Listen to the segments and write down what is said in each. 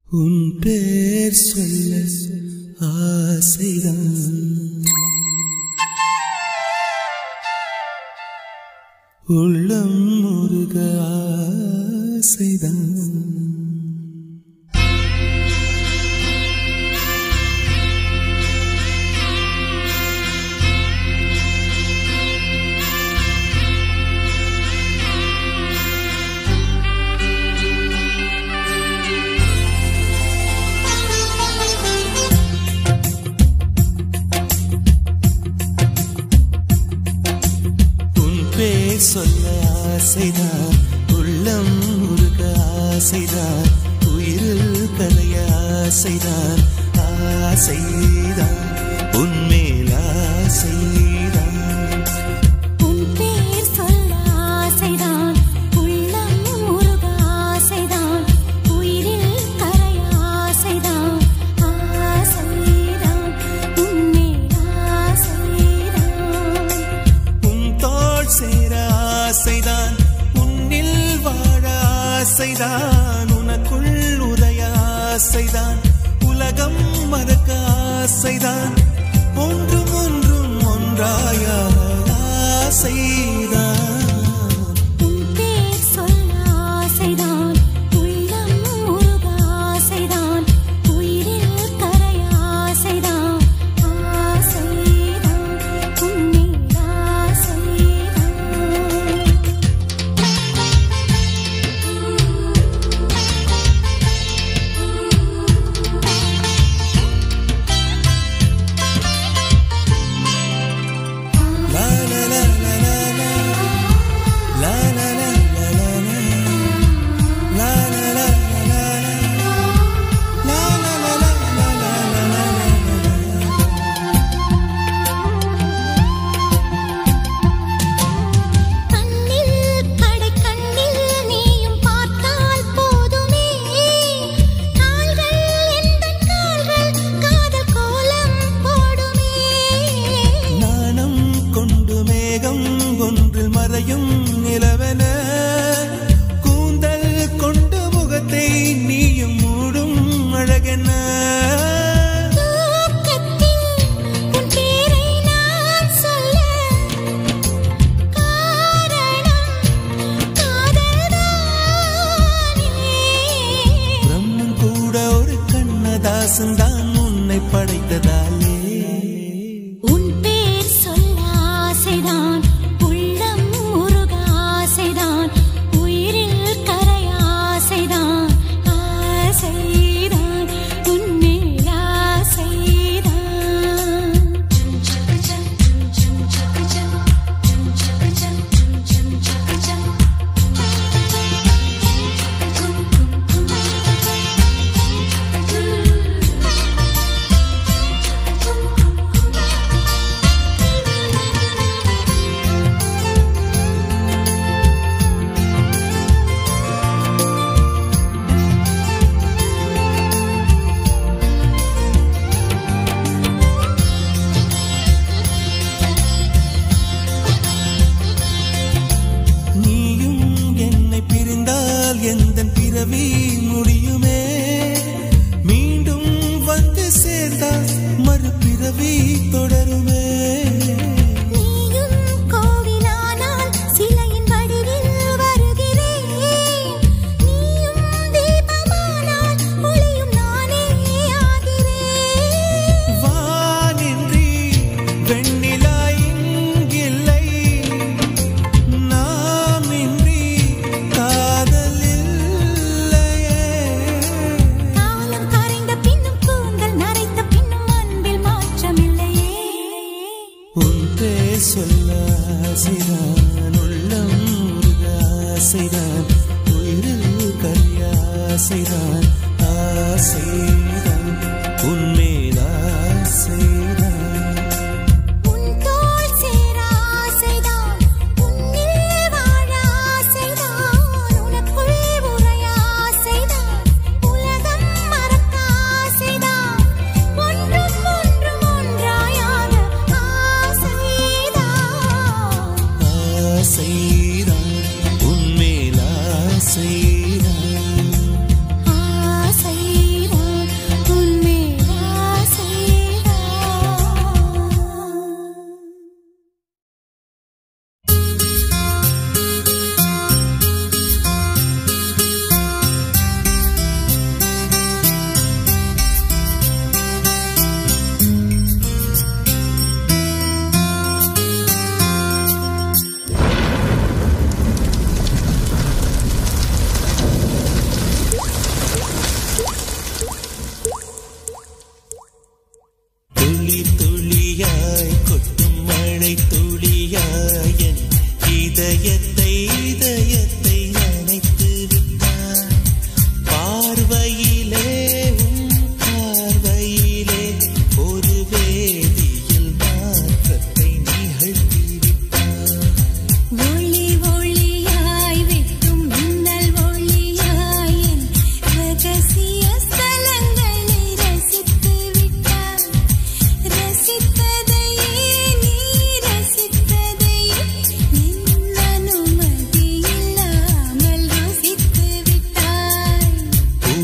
உன் பேர் சொல்ல ஆசைதான் உள்ளம் முருக ஆசைதான் சொல்ல ஆசைதான் உள்ளம் முருக ஆசைதான் உயிரில் கலைய ஆசைதான் ஆசைதான் உன்மேல் ஆசைதான் உன் பேர் சொல்ல ஆசைதான் உள்ளம் முருக ஆசைதான் உயிரில் கலைய ஆசைதான் ஆசைதான் உன்மேல் ஆசைதான் உன் தோள் சேர ஆசைதான் உன்னில் வாழ ஆசைதான் உனக்குள் உதய ஆசைதான் உலகம் மறக்க ஆசைதான் ஒன்றும் ஒன்றும் ஒன்றாய ஆசைதான் உன் பேர் சொல்ல ஆசைதான் உள்ளம் முருக ஆசைதான் உயிரில் கரைய ஆசைதான் ஆசைதான் உன்மேல் ஆசைதான் நிலவன கூந்தல் கொண்டு முகத்தை நீயும் மூடும் அழகென பிரம்மன் கூட ஒரு கண்ணதாசன் தான் உன்னை படைத்ததாலே உன் பேர் சொல்ல ஆசைதான் உயிரில் கரைய ஆசைதான் ஆசைதான் உன்மேல் ஆசைதான் எந்தன் பிறவி முடியுமே மீண்டும் வந்து சேர்ந்தால் மறுபிறவி தொடருமே நீயும் கோவிலானால் சிலையின் வடிவில் வருகிறேன் நீயும் தீபமானால் ஒளியும் நானே ஆகிறேன் வானின்றி வெண்ணிலா இங்கில்லை நாமின்றி காதல் சொல்ல ஆசைதான் உள்ளம் முருக ஆசைதான் உயிரில் கரிய ஆசைதான் ஆசைதான் உன்மேல் ஆசைதான் உன் தோள் சேர ஆசைதான் உன்னில் வாழ ஆசைதான் உனக்குள் உறைய ஆசைதான் உலகம் மறக்க ஆசைதான் ஒன்றும் ஒன்றும் ஒன்றாயாக ஆசைதான் உன்மேல் ஆசைதான் ஆசைதான்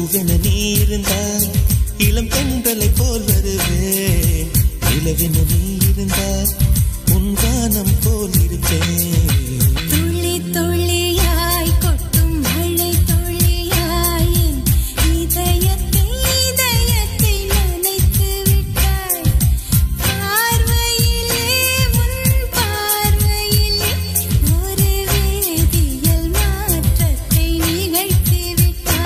பூவென நீ இருந்தால் இளம் பெண்களை போல் வருவேன். நிலவென நீ இருந்தால் உன் கானம் போல் இருப்பேன். துள்ளி துள்ளியாய் கொட்டும் மழை துள்ளியாய் என் இதயத்தை நனைத்து விட்டாய். பார்வையிலே உன் பார்வையிலே ஒரு வேதியியல் மாற்றத்தை நிகழ்த்தி விட்டாய்.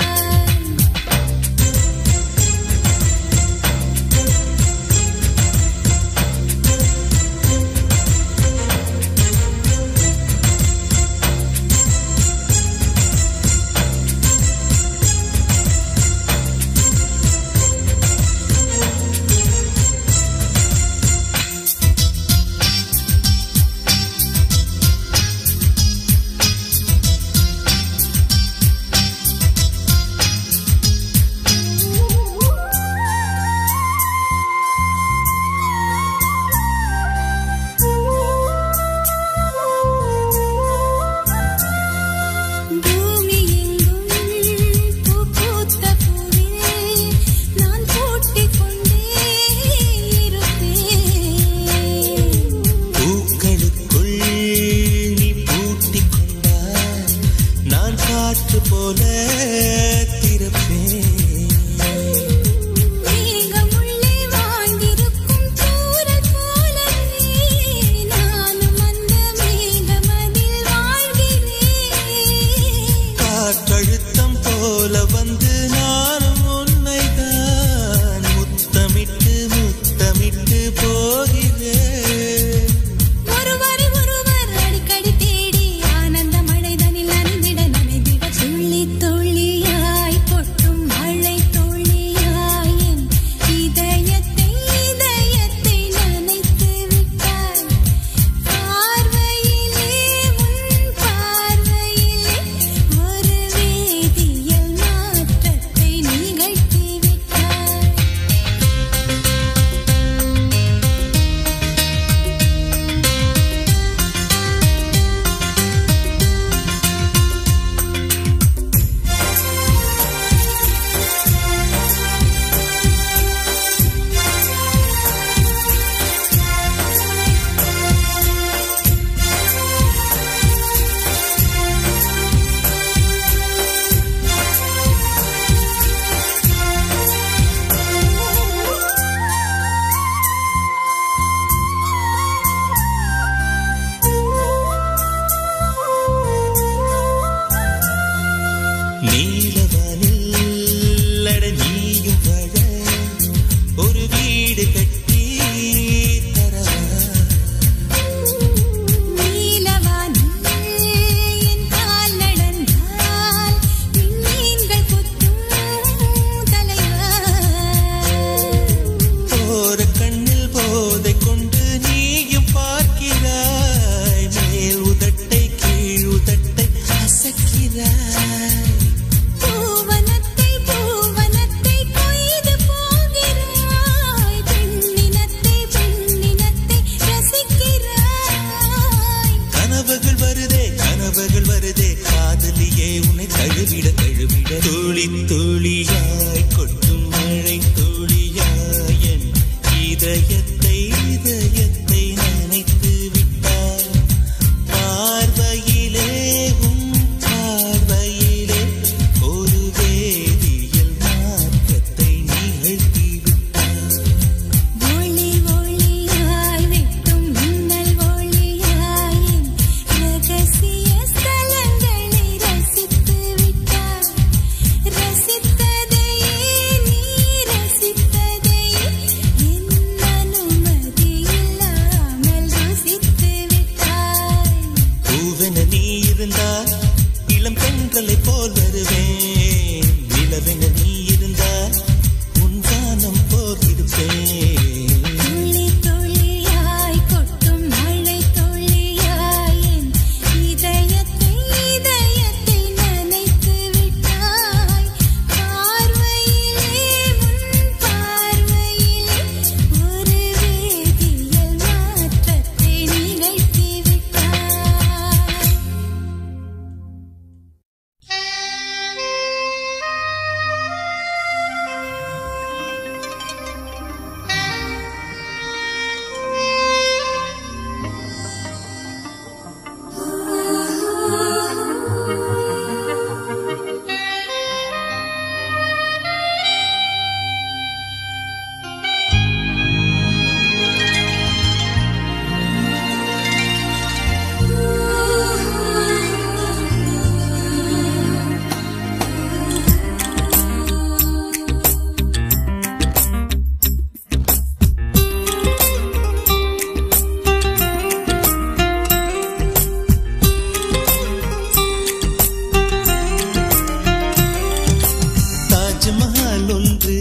ஒன்று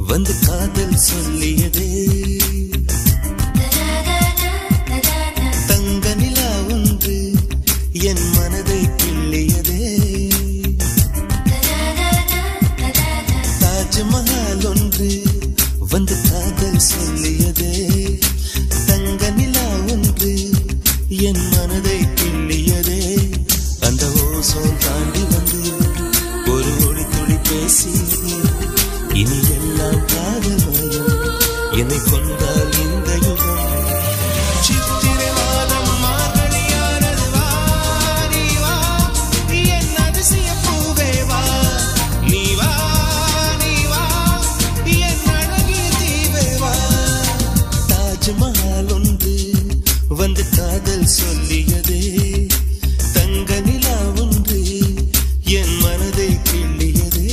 வந்து காதல் சொல்லியதே. தங்க நிலா ஒன்று என் மனதை கிள்ளியதே. தாஜ்மஹால் ஒன்று வந்து காதல் சொல்லியதே. தங்க நிலா ஒன்று என் மனதை கிள்ளியதே. அந்த ஓசோன் தாண்டி வந்து ஒரு ஒளி துளி பேசியதே. இனி எல்லாம் காதல் மயம் என்னை கொண்டால் இந்த யுகம். சித்திரை மாதம் மார்கழியானது வா நீ வா என் அதிசய பூவே வா நீ வா நீ வா என் அழகிய தீவே வா. தாஜ்மஹால் ஒன்று வந்து காதல் சொல்லியதே. தங்க நிலா ஒன்று என் மனதை கிள்ளியதே.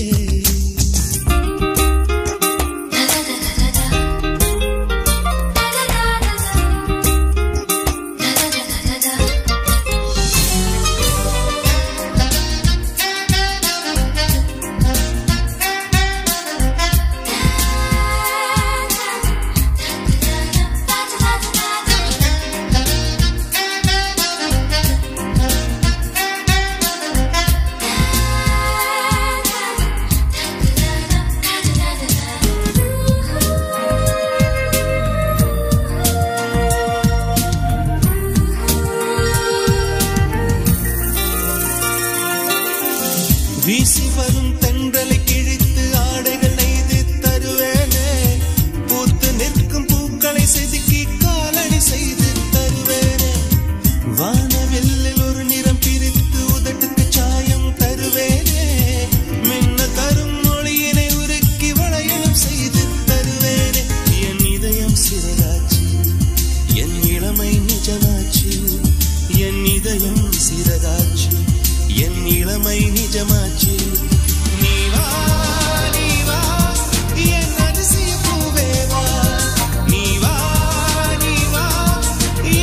வீசி வரும் தென்றலை கிழித்து ஆடைகள் நெய்து தருவேனே. பூத்து நிற்கும் பூக்களை செதுக்கி காலடி செய்து தருவேனே. வானவெல்லில் ஒரு நிறம் பிரித்து உதட்டுக்கு சாயம் தருவேனே. மின்ன தரும் மொழியினை உருக்கி வளையலும் செய்து தருவேனே. என் இதயம் சிறகாச்சு என் இளமை நிஜமாச்சு. என் இதயம் சிறகாச்சு என் இளமை நிஜமாச்சு. நீ வா நீ வா என் அதிசய பூவே வா நீ வா நீ வா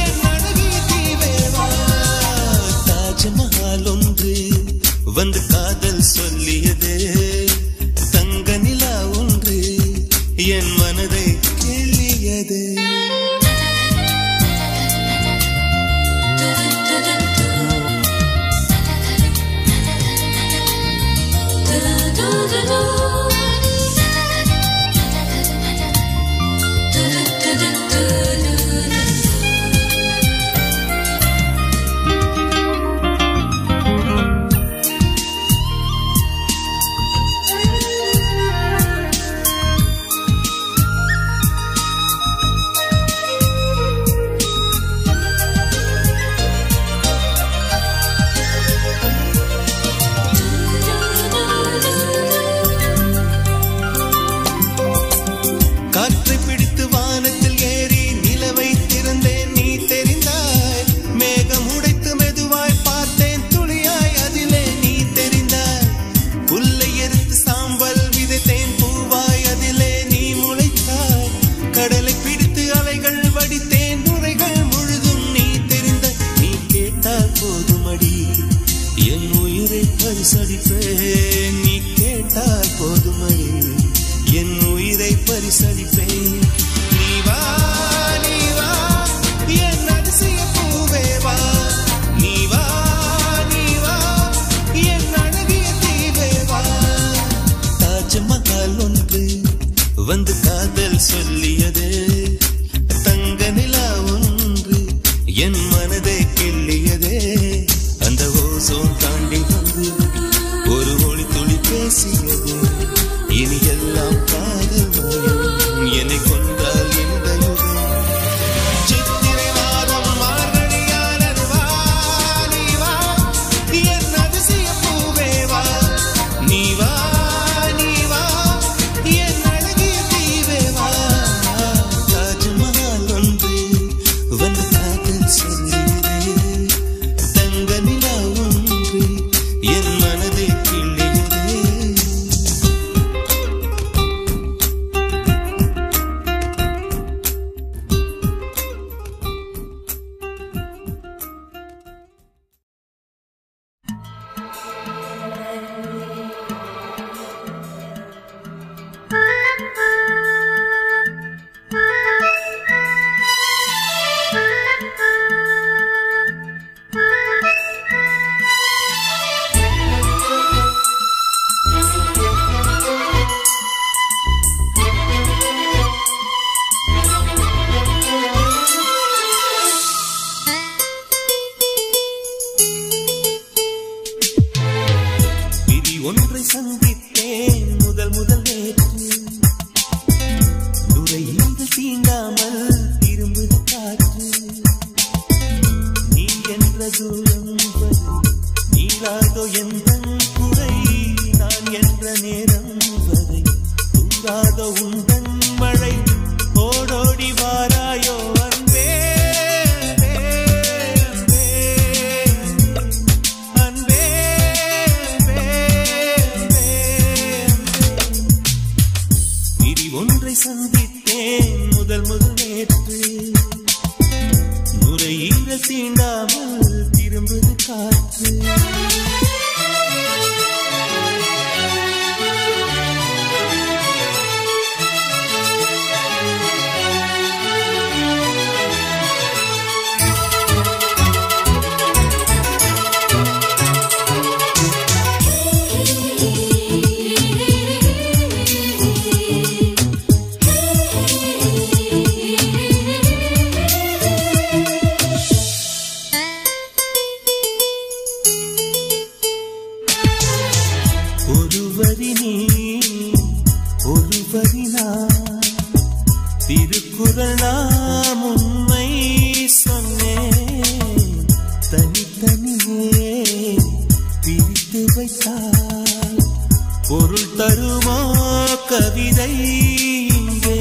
என் அழகிய தீவே வா. தாஜ்மஹால் ஒன்று வந்து காதல் சொல்லியதே. தங்க நிலா ஒன்று என் மனதை கிள்ளியதே. காற்றை பிடித்து வானத்தில் ஏறி நிலவை திறந்தேன் நீ தெரிந்தாய். மேகம் உடைத்து மெதுவாய் பார்த்தேன் துளியாய் அதிலே நீ தெரிந்தாய். புல்லை எரித்து சாம்பல் விதைத்தேன் பூவாய் அதிலே நீ முளைத்தாய். கடலை பிடித்து அலைகள் வடித்தேன் நுரைகள் முழுதும் நீ தெரிந்தாய். நீ கேட்டால் போதுமடி என் உயிரை பரிசளிப்பேன். நீ கேட்டால் போதுமடி என் உயிரை பரிசளிப்பேன். நீ வா நீ வா என் அதிசய பூவே வா நீ வா நீ வா என் அழகிய தீவே வா. தாஜ்மஹால் ஒன்று வந்து காதல் சொல்லியதே. தங்க நிலா ஒன்று என் மனதை கிள்ளியதே. அந்த ஓசோன் தாண்டி வந்து ஒரு ஒளி துளி பேசியது. இனி எல்லாம் காதல் மயம் என்னை கொண்டால் இந்த யுகம். சித்திரை மாதம் மார்கழியானது வா நீ வா என் அதிசய பூவே வா நீ வா நீ வா என் அழகிய தீவே தூராத உந்தன் மழை ஓடோடி வாராயோ அன்பே அன்பே அன்பே பிரி ஒன்றை சந்தித்தேன் முதல் நேற்று நுரையீரல் தீண்டாமல் திரும்புது காற்று திருக்குறள் நாம் உண்மை சொன்னேன் தனித்தனியே பிரித்து வைத்தால் பொருள் தருமோ கவிதை இங்கே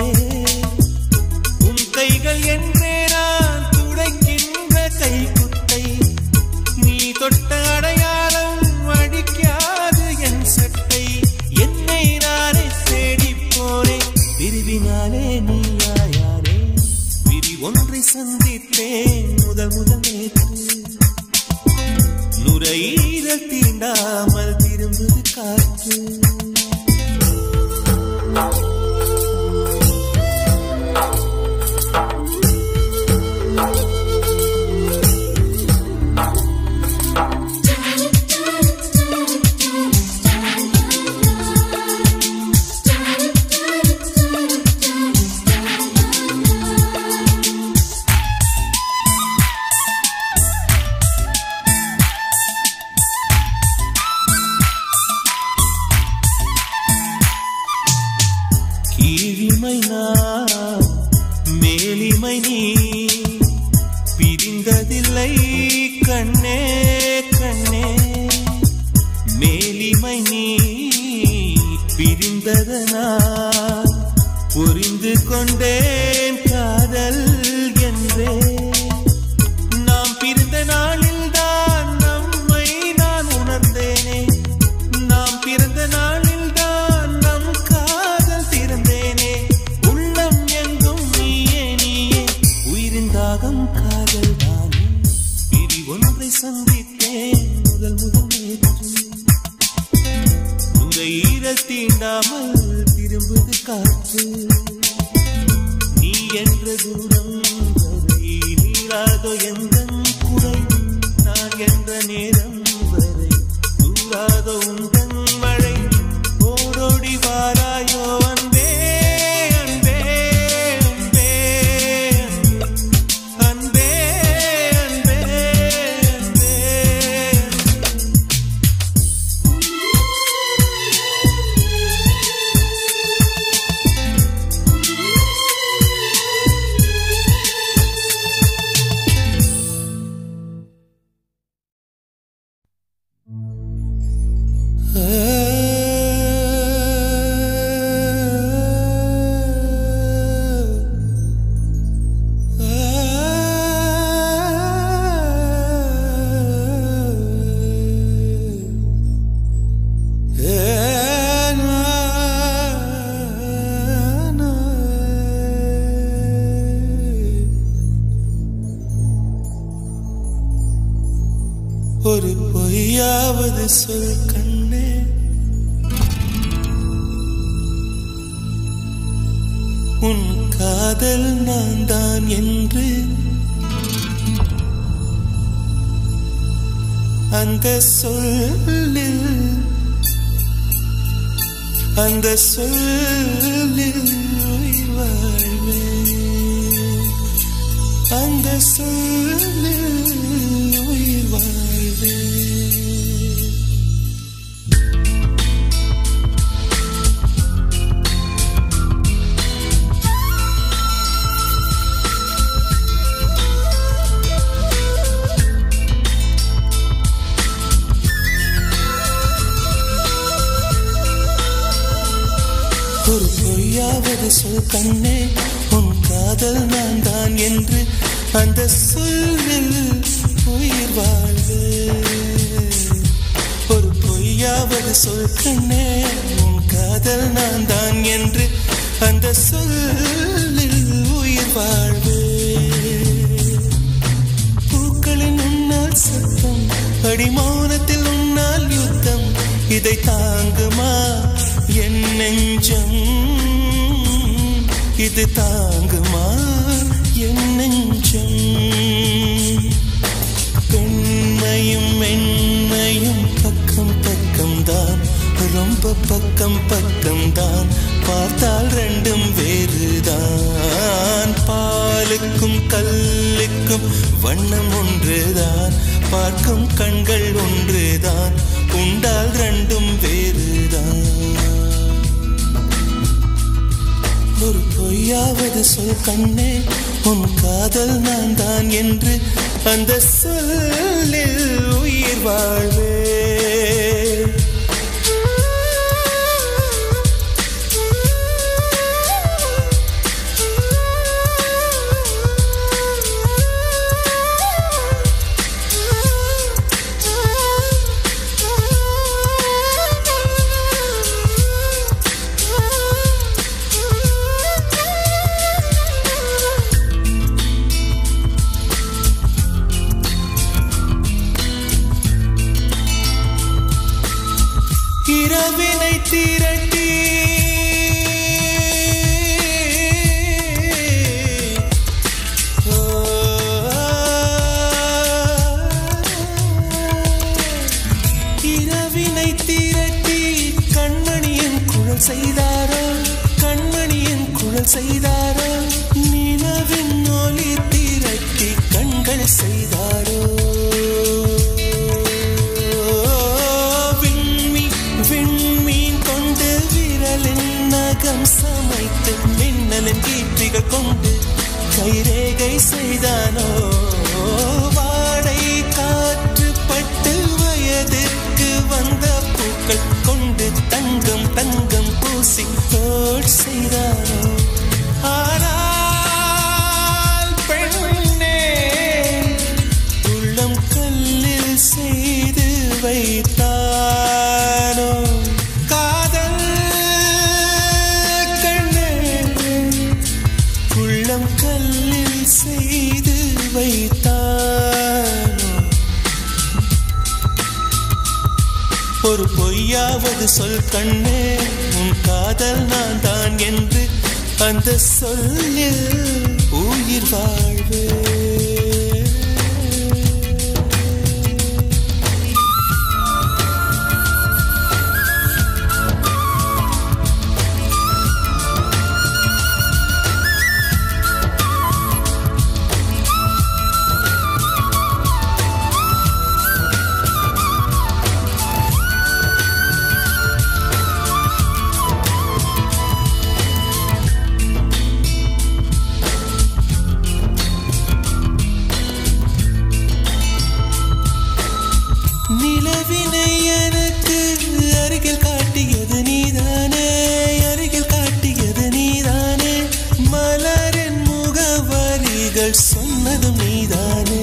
உன் கைகள் என்றே நான் துடைக்கின்ற கைக்குட்டை நீ தொட்ட அடையாளம் அடிக்காது என் சட்டை என்னை நானே தேடி போனேன் பிரிவினாலே நீயாயாரே பிரி ஒன்றை சந்தித்தேன் முதல் நேற்று நுரையீரல் தீண்டாமல் திரும்புது காற்று கீழிமை நான் மேலிமை நீ பிரிந்ததில்லை கண்ணே கண்ணே மேலிமை நீ பிரிந்ததனால் புரிந்து கொண்டேன் காதல் என்றே நாம் பிரிந்த நாளில் தான் நம்மை நான் உணர்ந்தேனே நாம் பிறந்த நாளில் தான் நம் காதல் திறந்தேனே உள்ளம் எங்கும் நீயே நீயே உயிரின் தாகம் காதல் தானே பிரி ஒன்றை சந்தித்தேன் முதல் நேற்று நுரையீரல் தீண்டாமல் திரும்புது காற்று நீ என்ற தூரம் வரை நீராதோ எந்தன் குறை நான் என்ற நேரம் வரை தூராதோ உந்தன் மழை ஓடோடி வாராயோ அன்பே அன்பே அன்பே அன்பே அன்பே ஒரு பொய்யாவது சொல் கண்ணே உன் காதல் நான் தான் என்று அந்த சொல்லில் உயிர் வாழ்வேன் அந்த சொல்லில் உயிர் வாழ்வேன் ஒரு பொய்யாவது சொல் கண்ணே உன் காதல் நான் தான் என்று அந்த சொல்லில் உயிர் வாழ்வு. ஒரு பொய்யாவது சொல் கண்ணே உன் காதல் நான் தான் என்று அந்த சொல்லில் உயிர் வாழ்வு. பூக்களின் உன்னால் சத்தம் அடி மௌனத்தில் உன்னால் யுத்தம் இதை தாங்குமா என் நெஞ்சம், இது தாங்குமா என் நெஞ்சம். பெண்மையும் மென்மையும் பக்கம் பக்கம்தான், ரொம்ப பக்கம் பக்கம்தான், பார்த்தால் ரெண்டும் வேறுதான். பாலுக்கும் கல்லுக்கும் வண்ணம் ஒன்றுதான், பார்க்கும் கண்கள் ஒன்றுதான், உண்டால் ரெண்டும் வேறுதான். ஒரு பொய்யாவது சொல் கண்ணே உன் காதல் நான் தான் என்று அந்த சொல்லில் உயிர் வாழ்வே. இரவினை திரட்டி இரவினை திரட்டி கண்மணியின் குழல் செய்தாரோ, கண்மணியின் குழல் செய்தாரோ, நிலவின் ஒளி திரட்டி கண்கள் செய்தாரோ. சமைத்து மின்னலின் கீற்றிகள் கொண்டு கைரேகை செய்தானோ. வாடை காற்று பட்டு வயதிற்கு வந்த பூக்கள் கொண்டு தங்கம் தங்கம் பூசி தோல் செய்தானோ. ஆனால் பெண்ணே உள்ளம் கல்லில் செய்து வைத்தானோ. கல்லில் செய்து வைத்தானோ. ஒரு பொய்யாவது சொல் கண்ணே உன் காதல் நான் தான் என்று அந்த சொல்லில் உயிர் வாழ்வு. நிலவினை எனக்கு அருகில் காட்டியது நீதானே, அருகில் காட்டியது நீதானே, மலரின் முகவரிகள் சொன்னதும் நீதானே.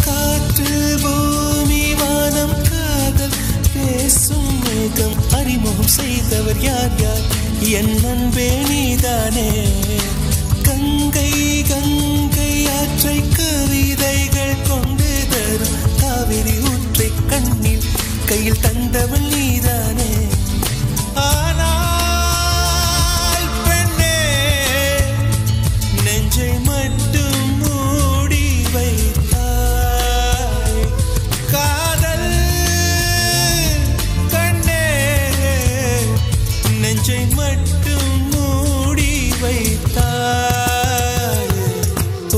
காற்று பூமி வானம் காதல் பேசும் மேகம் அறிமுகம் செய்தவர் யார் யார் என் அன்பே நீதானே. கங்கை கங்கை ஆற்றை கவிதைகள் கொண்டு தரும் காவிரி ஊற்றை கண்ணில் கையில் தந்தவள் நீதானே. ஆனால் பெண்ணே நெஞ்சை மட்டும் மூடி வைத்தாய். காதல் கண்ணே நெஞ்சை மட்டும் மூடி வைத்தாய்.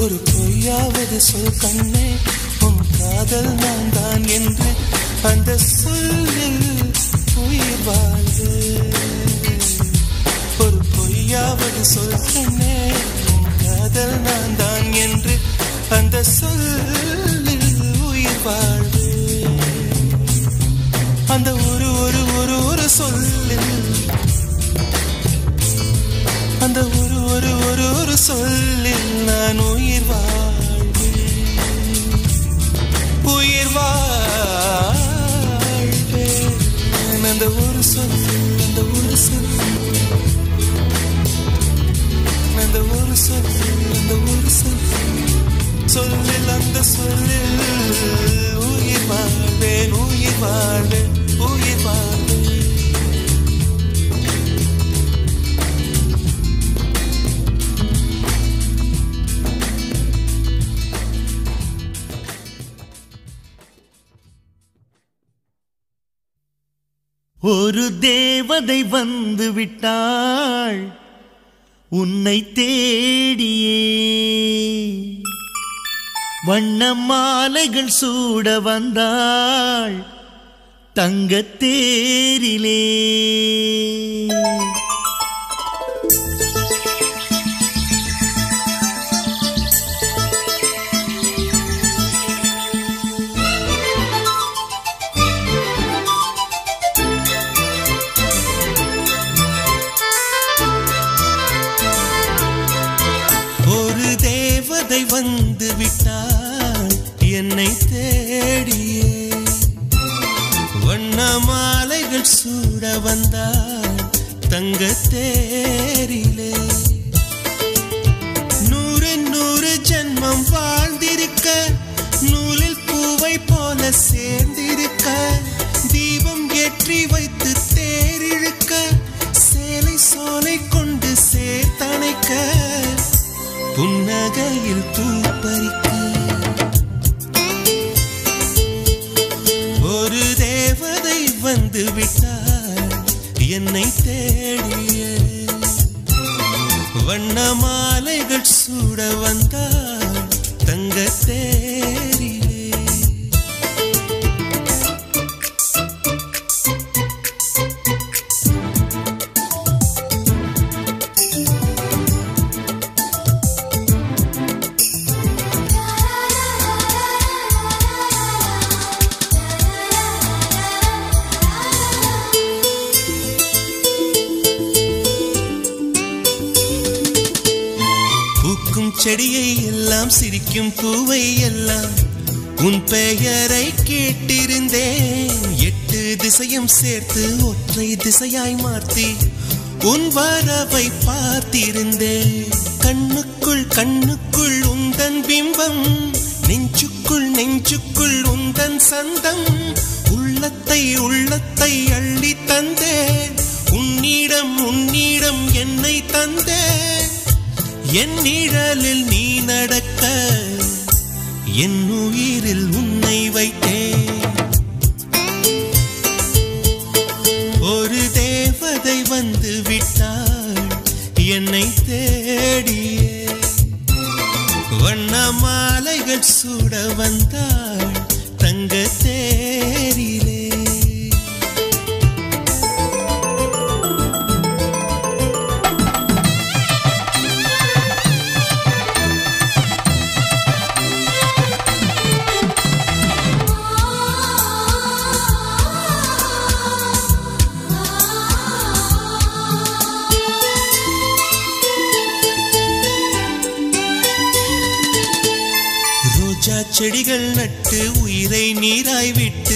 ஒரு பொய்யாவது சொல் கண்ணே உன் காதல் நான் தான் என்று அந்த சொல்லில் உயிர் வாழ்வு. ஒரு பொய்யாவது சொல் கண்ணே உன் காதல் நான் தான் என்று அந்த சொல்லில் உயிர் வாழ்வு. அந்த ஒரு ஒரு ஒரு ஒரு சொல்லில் அந்த ஒரு ஒரு ஒரு ஒரு சொல்லில் நான் உயிர் வாழ்வேன் அந்த ஒரு சொல்லில் அந்த ஒரு சொல்லில் அந்த ஒரு சொல்லில் அந்த ஒரு சொல்லில் அந்த சொல்லில் உயிர் வாழ்வேன் உயிர் வாழ்வேன் உயிர் வாழ்வேன். ஒரு தேவதை வந்து விட்டாள் உன்னை தேடியே, வண்ண மாலைகள் சூட வந்தாள் தங்கத்தேரிலே. வந்து விட்டாள் என்னை தேடியே, வண்ண மாலைகள் சூட வந்தாள் தங்கத்தேரிலே. 100 100 ஜென்மம் வாழ்ந்திருக்க, நூலில் பூவை போல சேர்ந்திருக்க, தீபம் ஏற்றி வைத்து தேரிழுக்க, சேலை சோலை கொண்டு சேர்த்தணைக்க, புன்னகையில் பூப்பறிக்க, ஒரு தேவதை வந்து விட்டாள் என்னை தேடிய, வண்ண மாலைகள் சூட வந்தாள் தங்கத்தேரிலே. செடியை எல்லாம் சிரிக்கும் பூவை எல்லாம் உன் பெயரை கேட்டிருந்தேன். 8 திசையும் சேர்த்து ஒற்றை திசையாய் மாற்றி உன் வரவை பார்த்திருந்தேன். கண்ணுக்குள் கண்ணுக்குள் உந்தன் பிம்பம், நெஞ்சுக்குள் நெஞ்சுக்குள் உந்தன் சந்தம், உள்ளத்தை உள்ளத்தை அள்ளி தந்தேன், உன்னிடம் உன்னிடம் என்னை தந்தேன். என் நிழலில் நீ நடக்க, என் உயிரில் உன்னை வைத்தேன். ஒரு தேவதை வந்து விட்டாள் என்னை தேடியே, வண்ண மாலைகள் சூட வந்தாள் தங்கத்தேரிலே. செடிகள் நட்டு உயிரை நீராய் விட்டு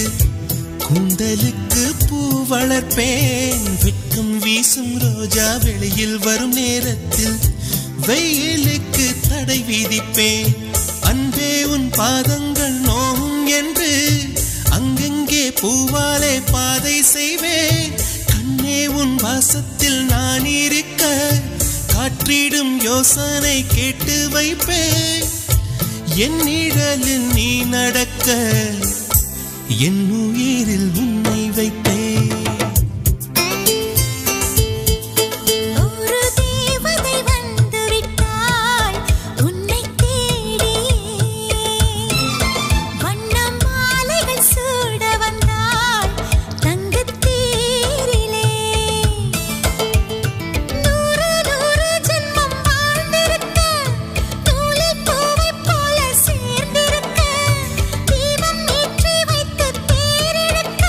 கூந்தலுக்கு பூ வளர்ப்பேன். வெட்கம் வீசும் ரோஜா வெளியில் வரும் நேரத்தில் வெயிலுக்கு தடை விதிப்பேன். அன்பே உன் பாதங்கள் நோகும் என்று அங்கங்கே பூவாலே பாதை செய்வேன். கண்ணே உன் வாசத்தில் நான் இருக்க, காற்றிடும் யோசனை கேட்டு வைப்பேன். என் நிழலில் நீ நடக்க, என் உயிரில் உன்னை வைத்தேன். சேர்ந்திருக்க, தீபம் ஏற்றி வைத்து தேரிழுக்க,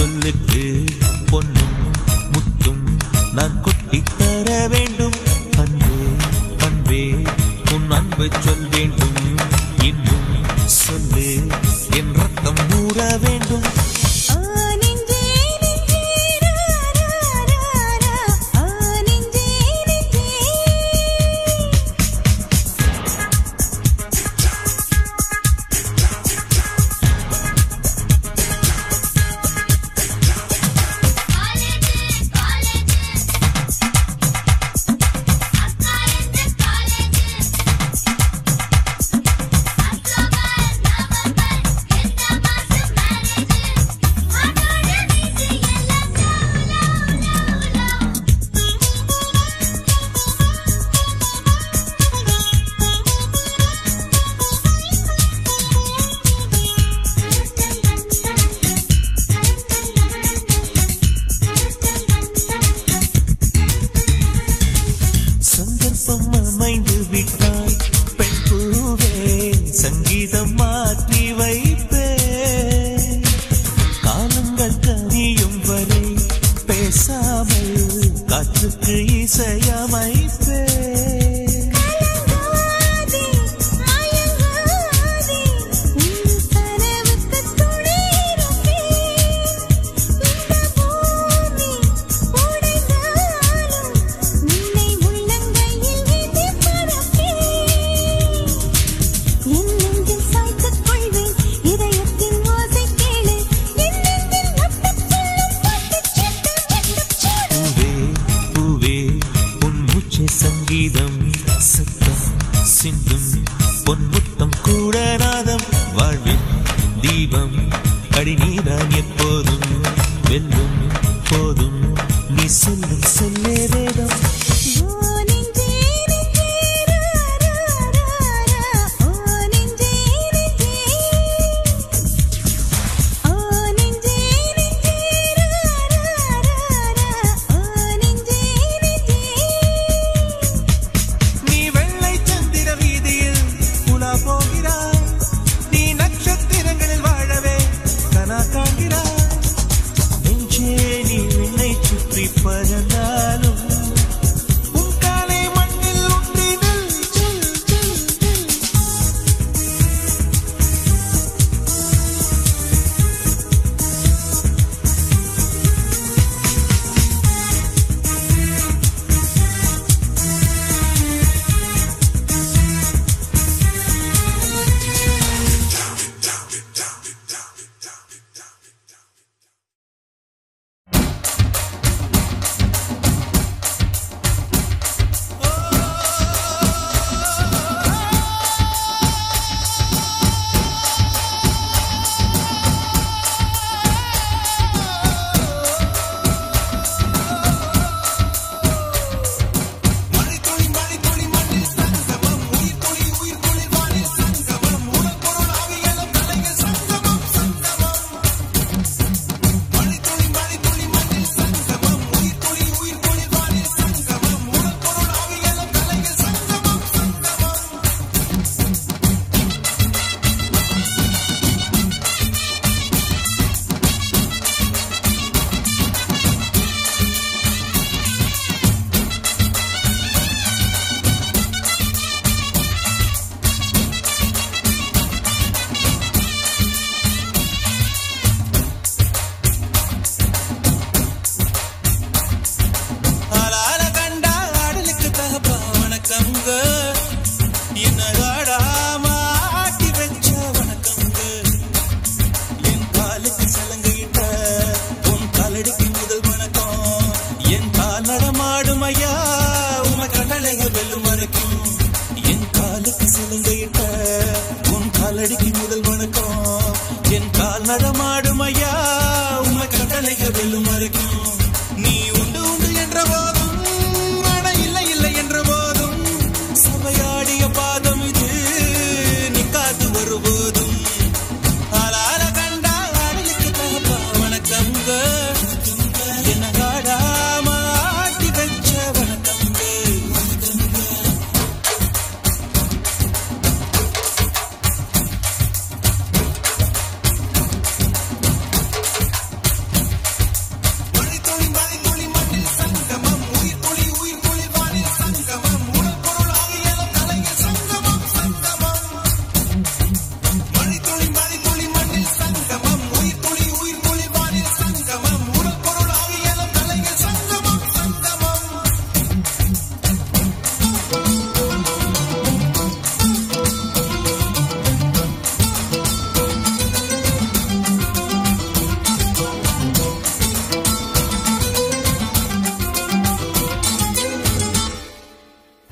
சொல்லுக்கு பொன்னும் முத்தும் நான் கொட்டித்தர வேண்டும். அன்பே அன்பே உன் அன்பை சொல் வேண்டும். இன்னும் சொல்லு என் ரத்தம் ஊற வேண்டும்.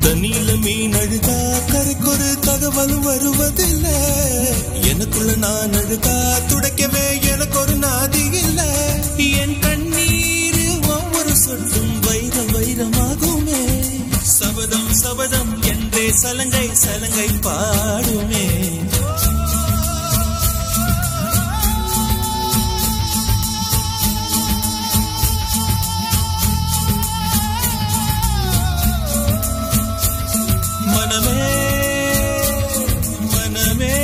தண்ணியில மீன் அழுதா கரைக்கொரு தகவலும் வருவதில்லை. எனக்குள்ள நான் அழுதா துடைக்கவே எனக்கு ஒரு நாதி இல்லை. என் கண்ணீர் ஒவ்வொரு சொட்டும் வைரம் வைரமாகுமே. சபதம் சபதம் என்றே சலங்கை சலங்கை பாடுமே. மனமே மனமே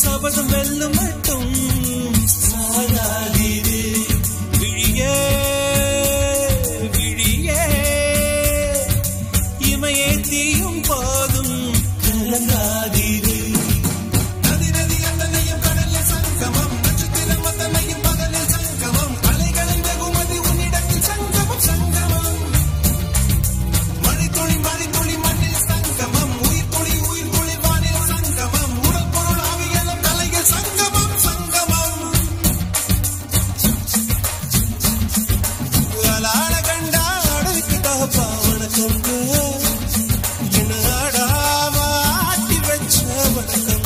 சபதம் வெல்லும் மட்டும் சாகாதீரு. விழியே விழியே இமையே தீயும் போதும் கலங்காதீரு. நதி நதி அத்தனையும் கடலில் சங்கமம், நட்சத்திரம் அத்தனையும் பகலில் சங்கமம், அலைகளின் வெகுமதி உன்னிடத்தில் சங்கமம் சங்கமம். மழைத்துளி மழைத்துளி மண்ணில் சங்கமம், உயிர் துளி வானில் சங்கமம், உடல் பொருள் ஆவியலும் கலைகள் சங்கமம் சங்கமம். அலாட கண்டா அடலுக்கு தகப்பா வணக்கங்க, என்ன ஆடாம ஆட்டி வச்ச வணக்கங்க.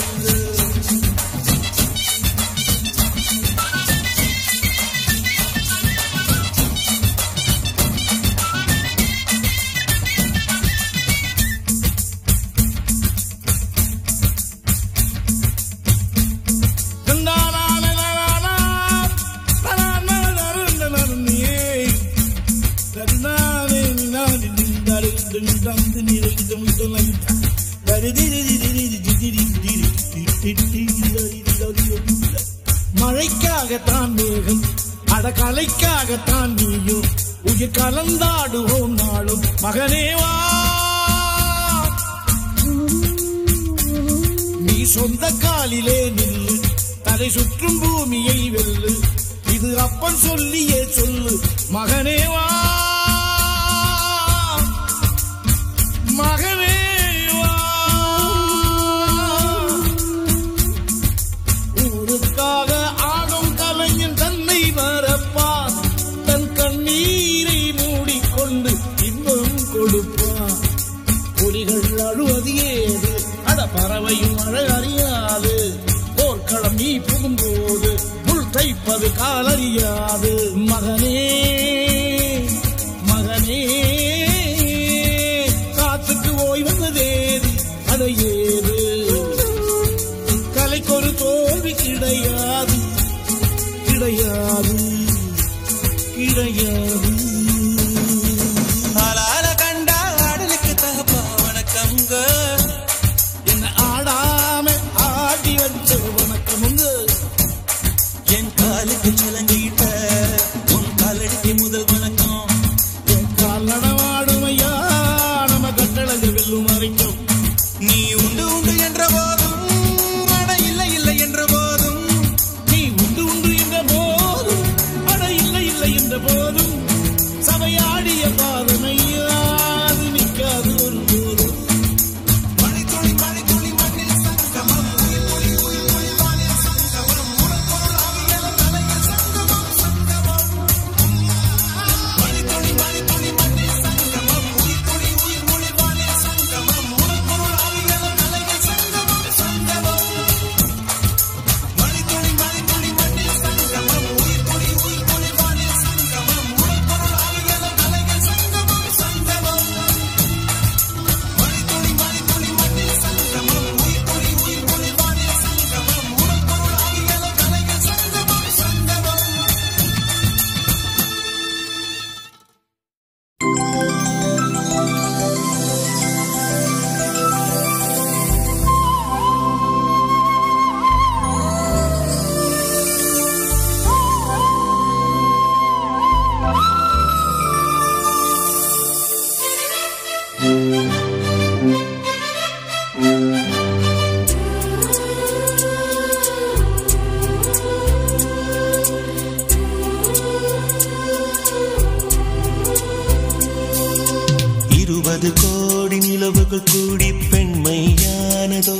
மழைக்காகத்தான் மேகம், அடகலைக்காகத்தான் நீயும், உயிர் கலந்தாடுவோம் நாளும் மகனேவா. நீ சொந்த காலிலே நில்லு, தலை சுற்றும் பூமியை வெல்லு, இது அப்பன் சொல்லியே சொல்லு மகனேவா மகனேவா. ஊருக்காக ஆடும் கலைஞன் தன்னை மறப்பான், தன் கண்ணீரை மூடிக்கொண்டு இன்பம் கொடுப்பான். புலிகள் அழுவது ஏது, அட பறவையும் அழ அறியாது, போர்க்களம் நீ புகும்போது முள் தைப்பது காலறியாது. மகனே மகனே காத்துக்கு ஓய்வதேது, அதை ஏது கலைக்கொரு தோல்வி கிடையாது கிடையாது கிடையாது. ஆளால கண்டா ஆடலுக்கு தகப்பா வணக்கங்க, என்ன ஆடாம ஆடி வச்ச வணக்கமுங்க. என் காலுக்கு சலங்கிட்ட உன் காலடிக்கு முதல் வணக்கம். என் கால் நடமாடுமையா நம்ம கட்டளங்க வெல்லும் வரைக்கும். நீ உண்டு உண்டு என்ற போதும் அட இல்லை இல்லை என்ற போதும், நீ உண்டு உண்டு என்ற போதும் அட இல்லை இல்லை என்ற போதும், சபையாடிய பாதமையாது நிற்காது ஒரு போதும். மழைத்துளி மழைத்துளி மண்ணில் சங்கமம், உயிர் துளி வானில் சங்கமம், உடல் பொருள் ஆவியலும் கலைகள் சங்கமம் சங்கமம். மழைத்துளி மழைத்துளி மண்ணில் சங்கமம், உயிர் துளி வானில் சங்கமம், உடல் பொருள் ஆவியலும் கலைகள் சங்கமம் சங்கமம். மழைத்துளி மழைத்துளி மண்ணில் சங்கமம், உயிர் துளி வானில் சங்கமம், உடல் பொருள் ஆவியலும் கலைகள் சங்கமம் சங்கமம். மழைத்துளி மழைத்துளி மண்ணில் சங்கமம், உயிர் துளி வானில் சங்கமம், உடல் பொருள் ஆவியலும் கலைகள் சங்கமம் சங்கமம். இருபது கோடி நிலவுகள் கூடி பெண்மையானதோ,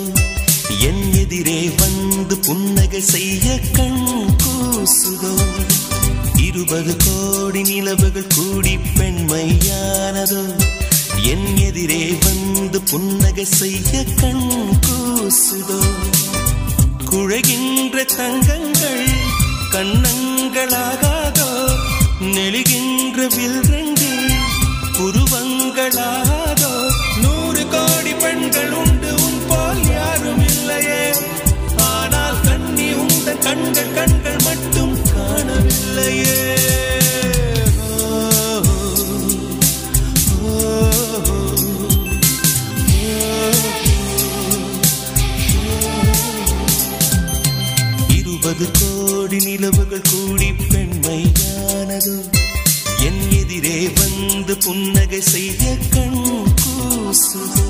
என் எதிரே வந்து புன்னகை செய்ய கண் கூசுதோ. 20 கோடி நிலவுகள் கூடி பெண்மையானதோ, என் எதிரே வந்து புன்னகை செய்ய கண் கூசுதோ குழைகின்ற தங்கங்கள் கண்ணங்களாகாதோ நெளிகின்ற வில்ரெண்டு புருவங்களாகாதோ 100 கோடி பெண்கள் உண்டு உன் போல் யாரும் இல்லையே ஆனால் கண்ணி உந்த கண்கள் கண்கள் மட்டும் காணவில்லையே கோடி நிலவுகள் கூடி பெண்மையானதோ என் எதிரே வந்து புன்னகை செய்ய கண் கூசுதோ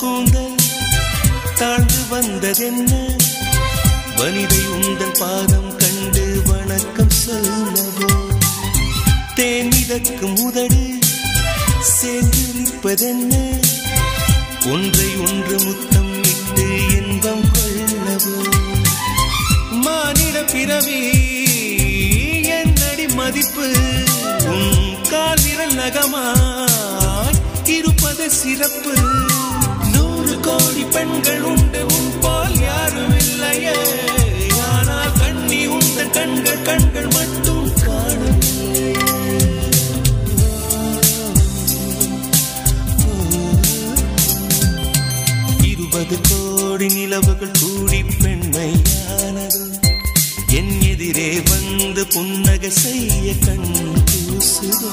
கூந்தல் தாழ்ந்து வந்ததென்ன வனிதை உந்தன் பாதம் கண்டு வணக்கம் சொல்லவோ தேன் மிதக்கும் உதடு சேர்ந்திருப்பதென்ன ஒன்றை ஒன்று முத்தம் இட்டு இன்பம் கொள்ளவோ மானிட பிறவி என்னடி மதிப்பு உன் கால் விரல் நகமாய் இருப்பது சிறப்பு 100 கோடி பெண்கள் உண்டு உன் போல் யாரும் இல்லையே ஆனால் கண்ணி உந்த கண்கள் கண்கள் மட்டும் காணவில்லையே 20 கோடி நிலவுகள் கூடி பெண்மையானதோ என் எதிரே வந்து புன்னகை செய்ய கண் கூசுதோ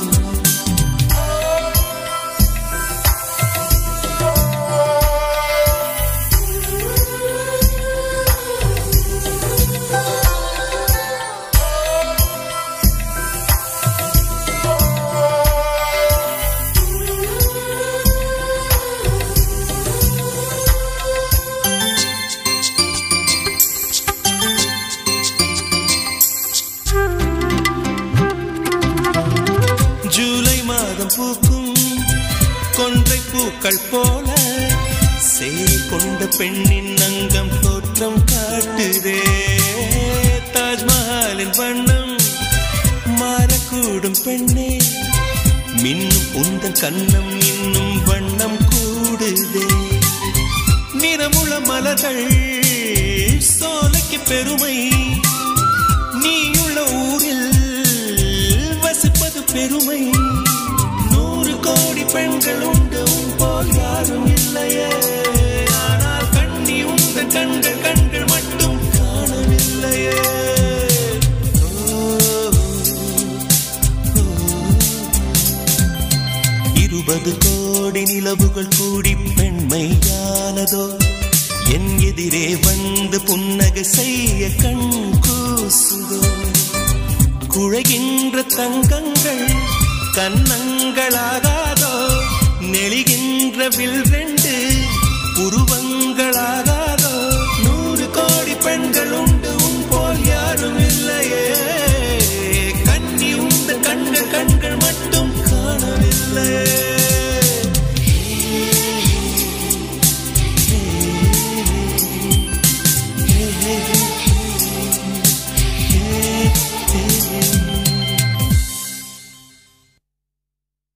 பூக்கும் கொன்றை பூக்கள் போல சேரி கொண்ட பெண்ணின் அங்கம் தோற்றம் காட்டுதே தாஜ்மஹாலின் வண்ணம் மாறக்கூடும் பெண்ணே மின்னும் உந்தன் கண்ணம் இன்னும் வண்ணம் கூடுதே நிறமுள்ள மலர்கள் சோலைக்கு பெருமை நீயுள்ள ஊரில் வசிப்பது பெருமை கோடி பெண்கள் உண்டு உன் போல் யாரும் இல்லையே ஆனால் கண்ணி உந்த கண்கள் கண்கள் மட்டும் காணவில்லையே 20 கோடி நிலவுகள் கூடி பெண்மையானதோ என் எதிரே வந்து புன்னகை செய்ய கண் கூசுதோ குழைகின்ற தங்கங்கள் கண்ணங்களாகாதோ நெளிகின்ற வில்ரெண்டு உருவங்களாகாதோ 100 கோடி பெண்கள் உண்டு உன் போல் யாரும் இல்லையே கண்ணி உந்த கண்கள் கண்கள் மட்டும் காணவில்லையே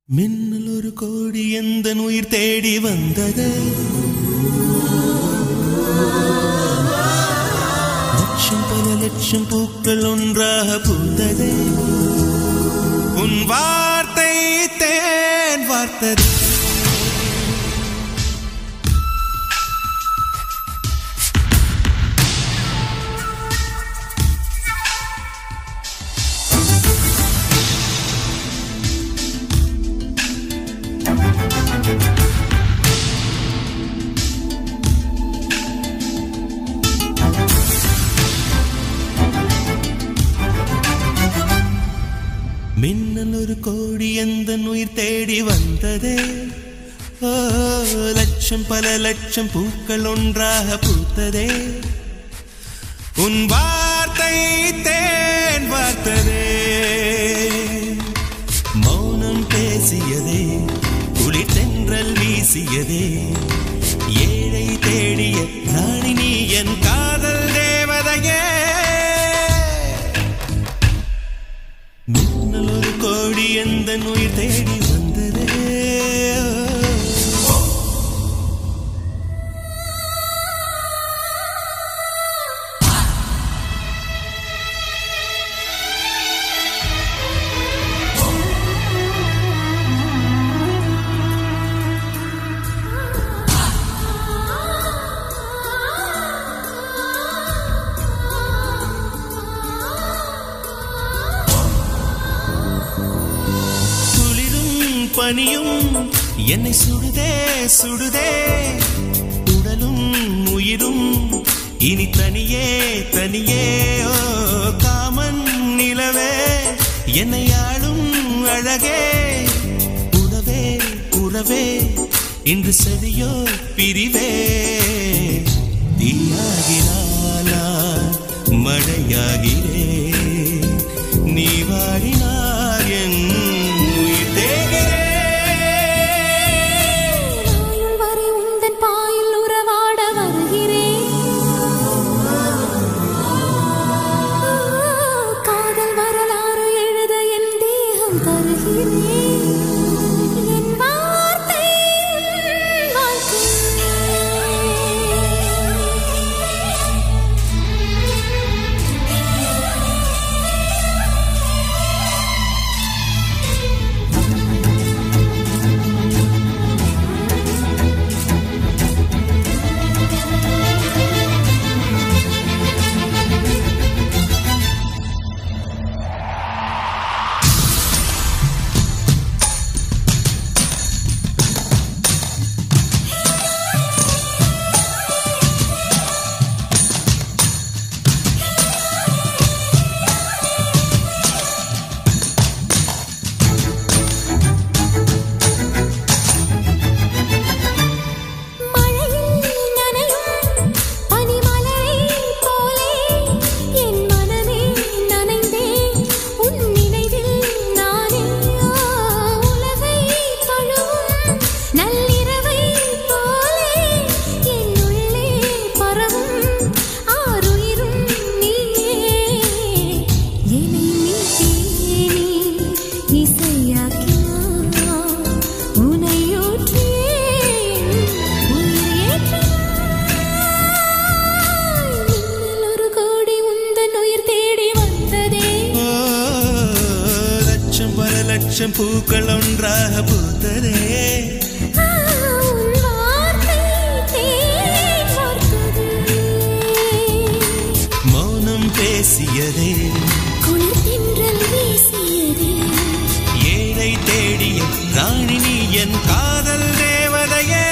மின்னல் ஒரு கோடி எந்தன் உயிர் தேடி வந்தது லட்சம் பல லட்சம் பூக்கள் ஒன்றாக பூத்தது உன் வார்த்தை தேன் வார்த்தது மின்னல் ஒரு கோடி வந்ததே ஓ லட்சம் பல லட்சம் பூக்கள் ஒன்றாக பூத்ததே உன் வார்த்தை தேன் வார்த்ததே மௌனம் பேசியதே குளிர் தென்றல் வீசியதே ஏழை தேடிய ராணி நீ என் காதல் தேவதையே மின்னல் ஒரு கோடி எந்த உயிர் தேடி வந்ததே பனியும் என்னை சுடுதே சுடுதே உடலும் உயிரும் இனி தனியே தனியே ஓ காமன் நிலவே என்னை ஆளும் அழகே உறவே உறவே இன்று செடியோ பிரிவே தீயாகினாலா மழையாகிறே நீ வாடினார் என் உயிர் தேகிறே லட்சம் பூக்கள் ஒன்றாக பூத்ததே மௌனம் பேசியதே குளிர் தென்றல் வீசியதே ஏழை தேடிய ராணி நீ என் காதல் தேவதையே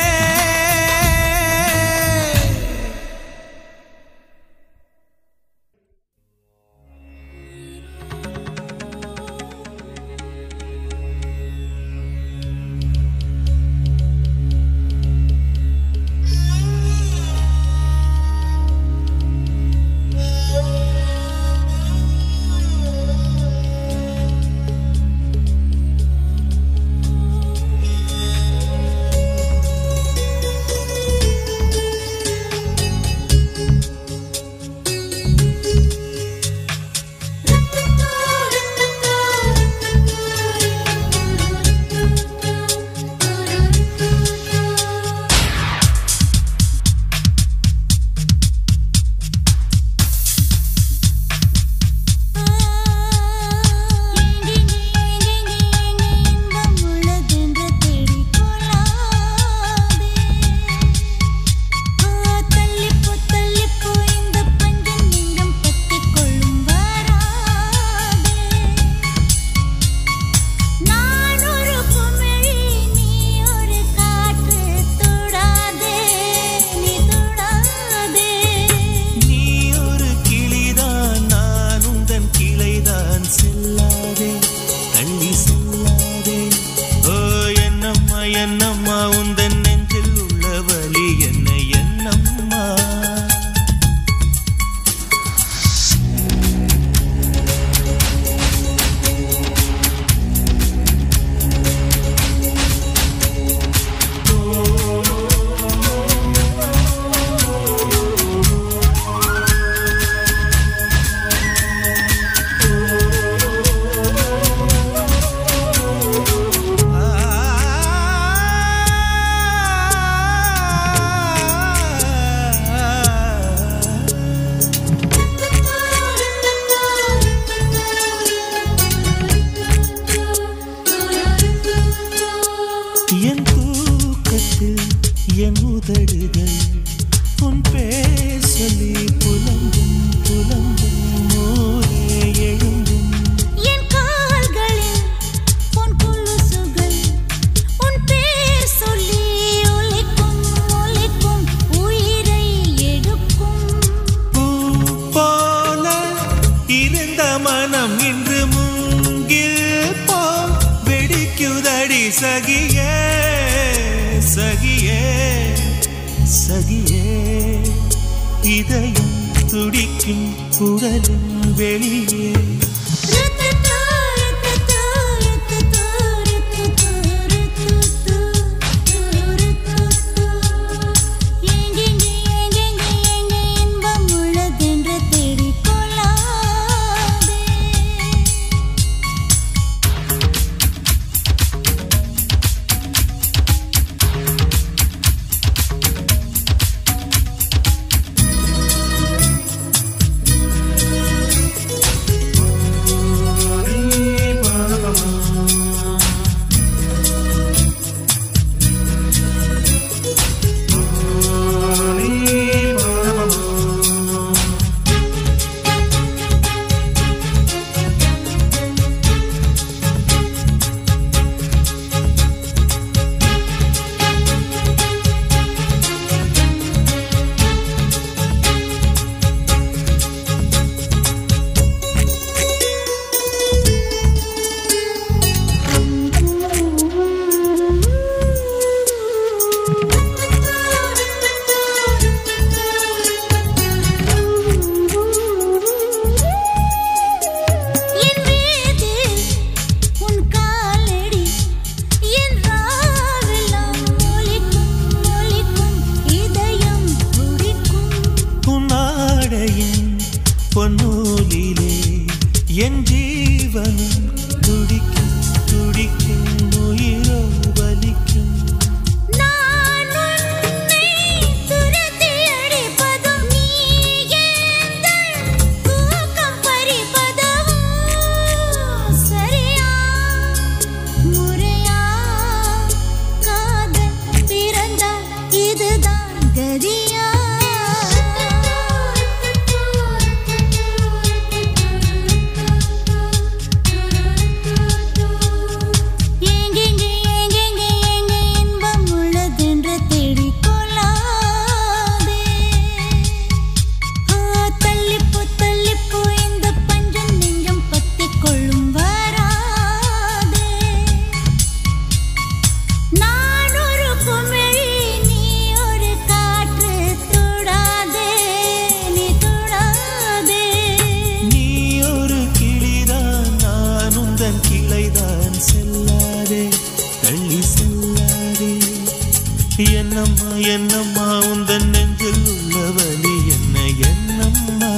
இதழ் உன் பேர் சொல்லி புலம்பும் புலம்பும் மூலே எழும்பும் என் கால்களில் உன் கொலுசுகள் உன் பேர் சொல்லி ஒலிக்கும் ஒலிக்கும் உயிரை எடுக்கும் பூ போல இருந்த மனம் இன்று மூங்கில் போல் வெடிக்குதடி சகியே சகியே சகியே இதயம் துடிக்கும் குரலும் வெளியே இன்பம் உள்ளதென்று தேடிக்கொள்ளாதே என் மீது உன் காலடி என் ராவெல்லாம் ஒலிக்கும் ஒலிக்கும் இதயம் துடிக்கும் உன்னாடையின் பொன்னூலிலே என் ஜீவனும் துடிக்கும் துடிக்கும் உயிரோ வலிக்கும் நான் உன்னை துரத்தி அடிப்பதும் நீ எந்தன் தூக்கம் பறிப்பதும் சரியா முறையா காதல் பிறந்தால் இதுதான் கதியா எங்கெங்கே எங்கெங்கே எங்கே இன்பம் உள்ளதென்று தேடிக்கொள்ளாதே தள்ளிப்போ இந்த பஞ்சம் நெஞ்சம் பத்திக்கொள்ளும் வராதே நான் ஒரு குமிழி நீ ஒரு காற்று தொடாதே நீ தொடாதே நீ ஒரு கிளிதான் நான் உந்தன் கிளைதான் செல்லாதே தள்ளி செல்லாதே என்னம்மா என்னம்மா உந்தன் நெஞ்சில் உள்ள வலி என்ன என்னம்மா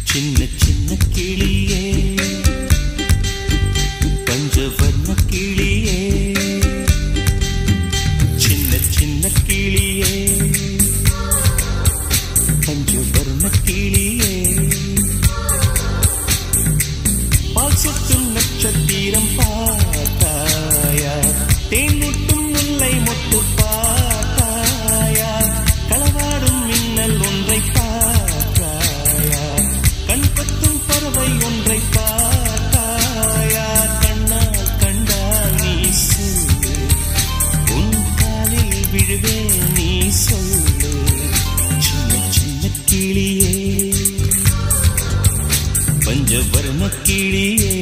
சின்ன சின்ன கிளியே பஞ்சவர்ண கிளியே சின்ன சின்ன கிளியே பஞ்சவர்ண கிளியே பால் சொட்டும் நட்சத்திரம் பார்த்தாயா தேன் முட்டும் முல்லை மொட்டு பார்த்தாயா களவாடும் மின்னல் ஒன்றை பார்த்தாயா கண் பத்தும் பறவை ஒன்றை பார்த்தாயா கண்ணால் கண்டால் நீ சொல்லு உன் காலில் விழுவே நீ சொல்லு சின்ன சின்ன கிளியே பஞ்சவர்ண வர்ணக்கிளியே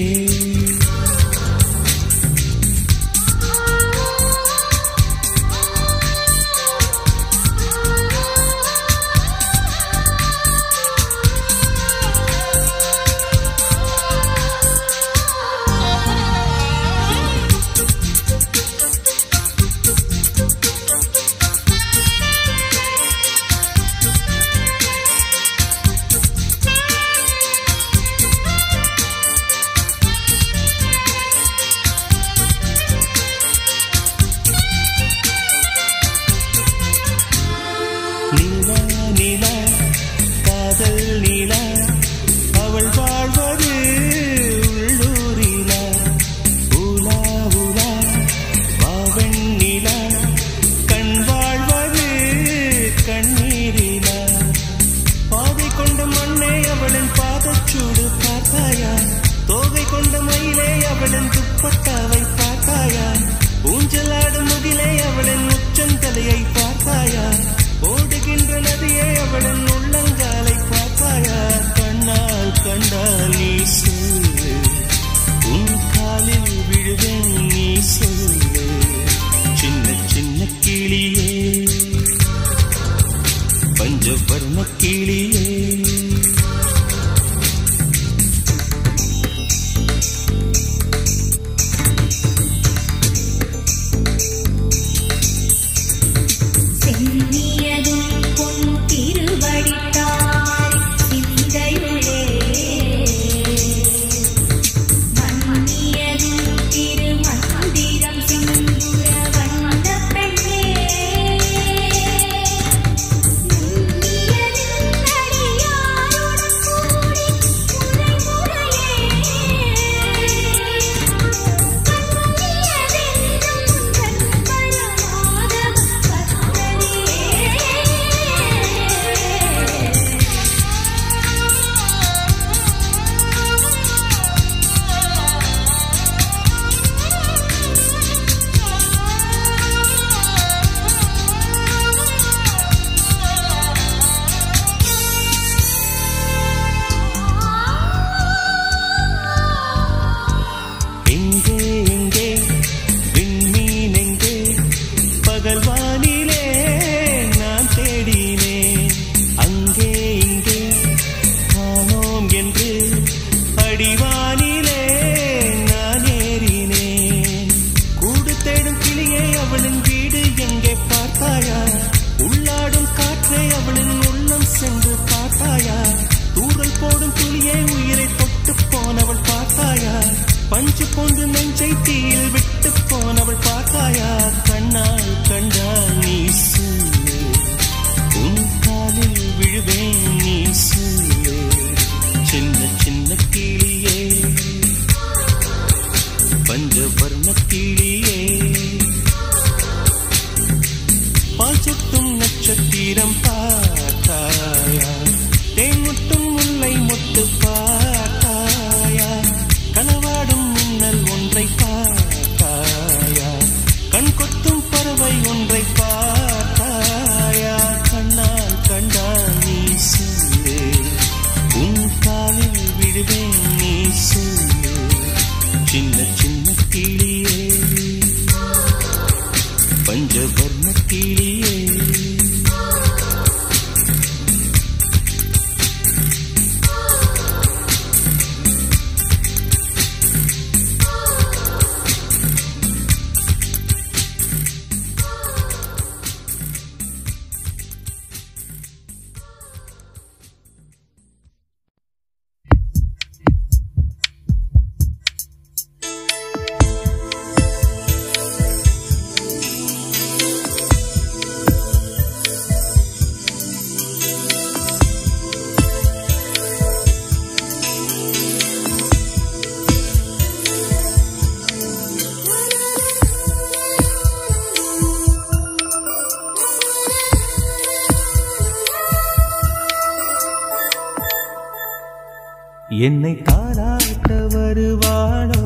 என்னை தாராட்ட வருவாளோ,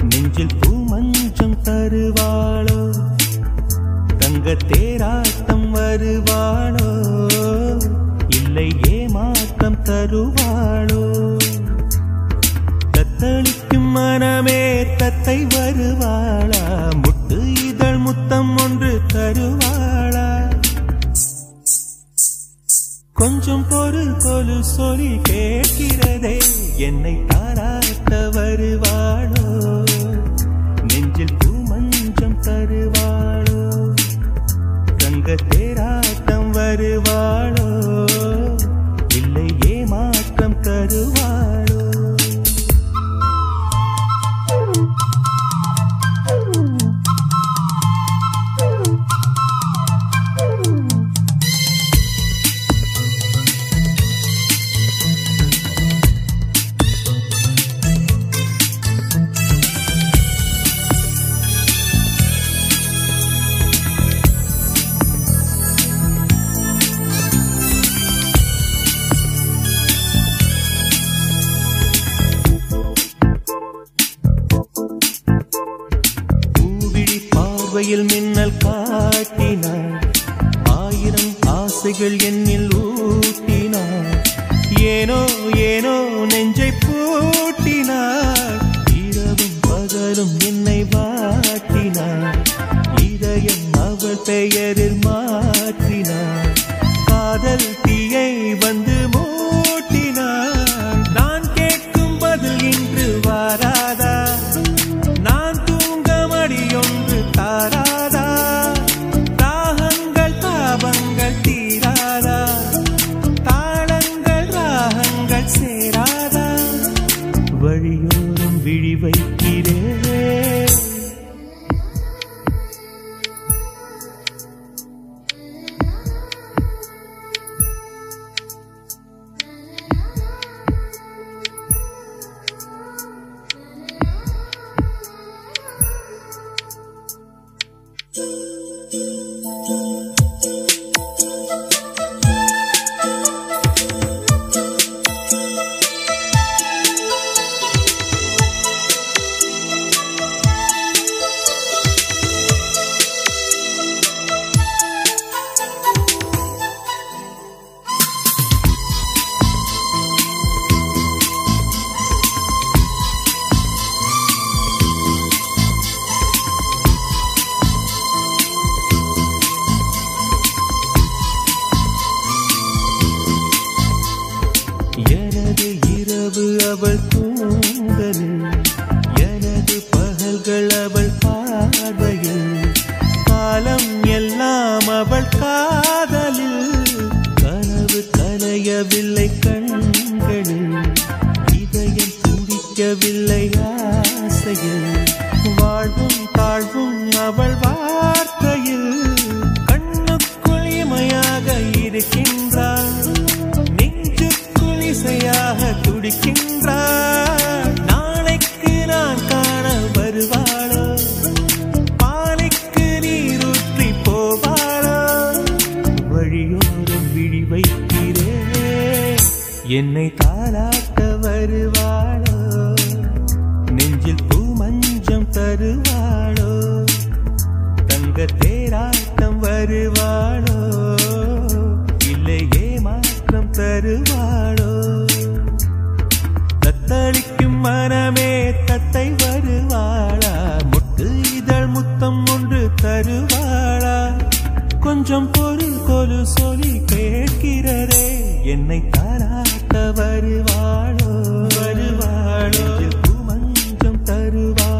நெஞ்சில் பூமஞ்சம் தருவாளோ, தங்க தேராட்டம் வருவாளோ, இல்லை ஏமாற்றம் தருவாளோ. தத்தளிக்கும் மனமே தத்தை வருவாளா? முட்டு இதழ் முத்தம் ஒன்று தருவாளா? கொஞ்சம் பொருள் கொலு சொல்லி கேட்கிறதே, என்னை தாராட்ட வருவாளோ? நெஞ்சில் பூமஞ்சம் தருவாளோ? தங்க தேராட்டம் வருவாளோ? இல்லை ஏமாற்றம் தருவாளோ? மின்னல் காட்டினார், ஆயிரம் ஆசைகள் என்னில் ஊட்டினார். ஏனோ ஏனோ நெஞ்சை பூட்டினார், இரவும் பகலும் என்னை வாட்டினார். இதயம் அவள் பெயரில் மாற்றினார், காதல் தீயை வந்து மூட்டினார். நான் கேட்கும் பதில் இன்று வாராதா? நான் தூங்க மடியொன்று தாராதா? தாகங்கள் தாபங்கள் தீராதா? தாளங்கள் ராகங்கள் சேராதா? வழியோரம் விழி வைக்கிறேன், அவள் தூங்கலில், எனது பகல்கள் அவள் பார்வையில், காலம் எல்லாம் அவள் காதலில். கனவு கலையவில்லை கண்களில், இதயம் துடிக்கவில்லை ஆசையில். வாழ்வும் தாழ்வும் அவள் வார்த்தையில், கண்ணுக்குள் இமையாக இருக்கின்றாள், நெஞ்சுக்குள் இசையாக துடிக்கின்றாள். நாளைக்கு நான் காண வருவாளோ? பாலைக்கு நீரூற்றி போவாளோ? வழியோரம் விழி வைக்கிறேன், என்னை தாளாட்ட வருவாளோ? நெஞ்சில் பூமஞ்சம் தருவாளோ? தங்க தேராட்டம் வருவாளோ? இல்லை ஏமாற்றம் தருவாளோ? தத்தளிக்கும் மனமே தத்தை வருவாளா? முட்டு இதழ் முத்தம் ஒன்று தருவாளா? கொஞ்சம் பொருள் கொலு சொல்லி கேட்கிறரே, என்னை தாராட்ட வருவாளோ? வருவாளோ? பூமஞ்சம் தருவாளோ?